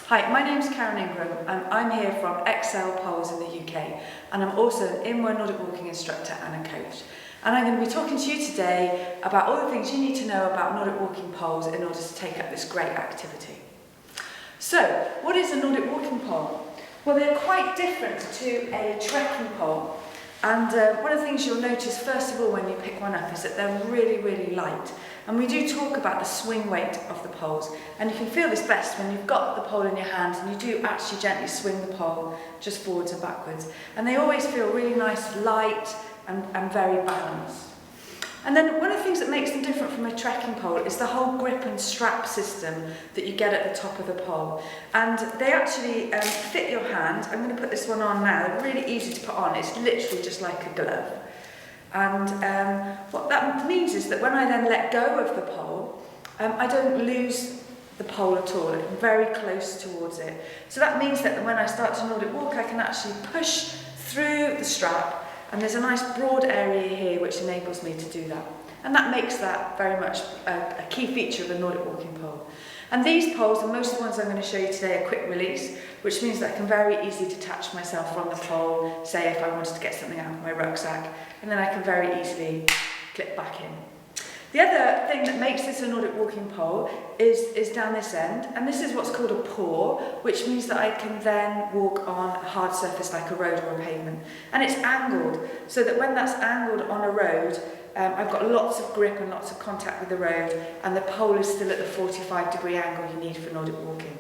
Hi, my name's Karen Ingram and I'm here from Exel Poles in the UK, and I'm also an inward Nordic walking instructor and a coach. And I'm going to be talking to you today about all the things you need to know about Nordic walking poles in order to take up this great activity. So, what is a Nordic walking pole? Well, they're quite different to a trekking pole. And one of the things you'll notice first of all when you pick one up is that they're really, really light. And we do talk about the swing weight of the poles, and you can feel this best when you've got the pole in your hand and you do actually gently swing the pole just forwards and backwards. And they always feel really nice, light and very balanced. And then one of the things that makes them different from a trekking pole is the whole grip and strap system that you get at the top of the pole. And they actually fit your hand. I'm going to put this one on now. They're really easy to put on. It's literally just like a glove. And what that means is that when I then let go of the pole, I don't lose the pole at all. I'm very close towards it. So that means that when I start to Nordic walk, I can actually push through the strap, and there's a nice broad area here which enables me to do that. And that makes that very much a key feature of a Nordic walking pole. And these poles, and most of the ones I'm going to show you today, are quick release, which means that I can very easily detach myself from the pole, say if I wanted to get something out of my rucksack, and then I can very easily clip back in. The other thing that makes this a Nordic walking pole is down this end, and this is what's called a paw, which means that I can then walk on a hard surface like a road or a pavement. And it's angled, so that when that's angled on a road, I've got lots of grip and lots of contact with the road, and the pole is still at the 45-degree angle you need for Nordic walking.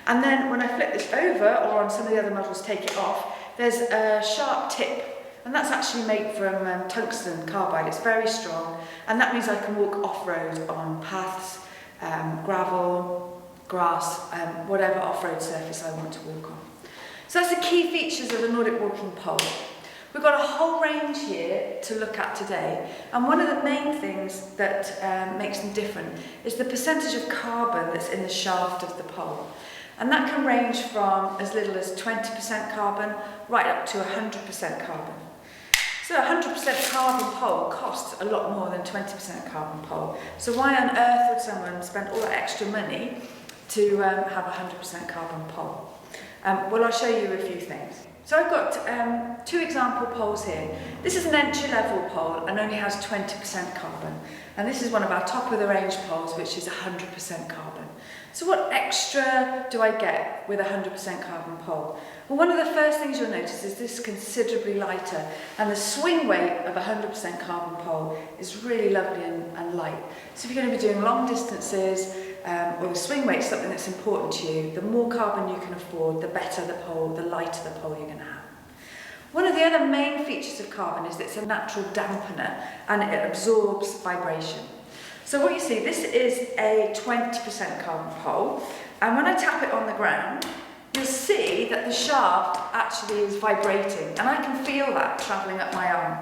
And then when I flip this over, or on some of the other models take it off, there's a sharp tip. And that's actually made from tungsten carbide. It's very strong, and that means I can walk off-road on paths, gravel, grass, whatever off-road surface I want to walk on. So that's the key features of the Nordic walking pole. We've got a whole range here to look at today, and one of the main things that makes them different is the percentage of carbon that's in the shaft of the pole. And that can range from as little as 20% carbon right up to 100% carbon. So a 100% carbon pole costs a lot more than 20% carbon pole. So why on earth would someone spend all that extra money to have a 100% carbon pole? Well, I'll show you a few things. So I've got two example poles here. This is an entry-level pole and only has 20% carbon. And this is one of our top-of-the-range poles, which is 100% carbon. So what extra do I get with a 100% carbon pole? Well, one of the first things you'll notice is this is considerably lighter, and the swing weight of a 100% carbon pole is really lovely and light. So if you're going to be doing long distances, or the swing weight is something that's important to you, the more carbon you can afford, the better the pole, the lighter the pole you're going to have. One of the other main features of carbon is that it's a natural dampener and it absorbs vibration. So what you see, this is a 20% carbon pole, and when I tap it on the ground, you'll see that the shaft actually is vibrating, and I can feel that travelling up my arm.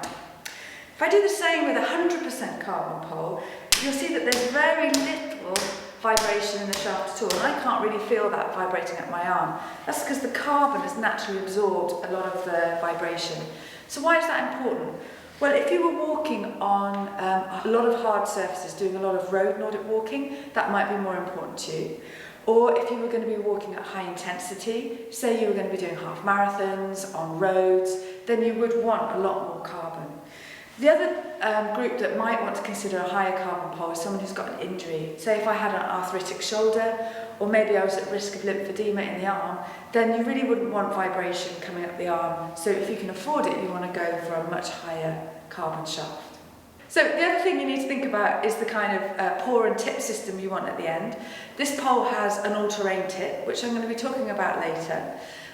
If I do the same with a 100% carbon pole, you'll see that there's very little vibration in the shaft at all, and I can't really feel that vibrating up my arm. That's because the carbon has naturally absorbed a lot of the vibration. So why is that important? Well, if you were walking on a lot of hard surfaces, doing a lot of road Nordic walking, that might be more important to you. Or if you were going to be walking at high intensity, say you were going to be doing half marathons on roads, then you would want a lot more carbon. The other group that might want to consider a higher carbon pole is someone who's got an injury. Say if I had an arthritic shoulder, or maybe I was at risk of lymphedema in the arm, then you really wouldn't want vibration coming up the arm. So if you can afford it, you want to go for a much higher carbon shaft. So the other thing you need to think about is the kind of paw and tip system you want at the end. This pole has an all-terrain tip, which I'm going to be talking about later.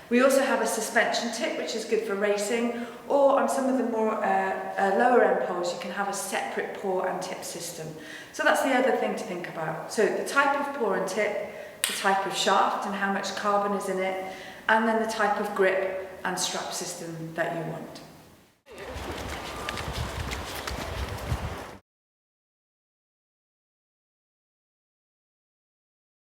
We also have a suspension tip, which is good for racing, or on some of the more lower end poles, you can have a separate paw and tip system. So that's the other thing to think about. So the type of paw and tip, the type of shaft and how much carbon is in it, and then the type of grip and strap system that you want.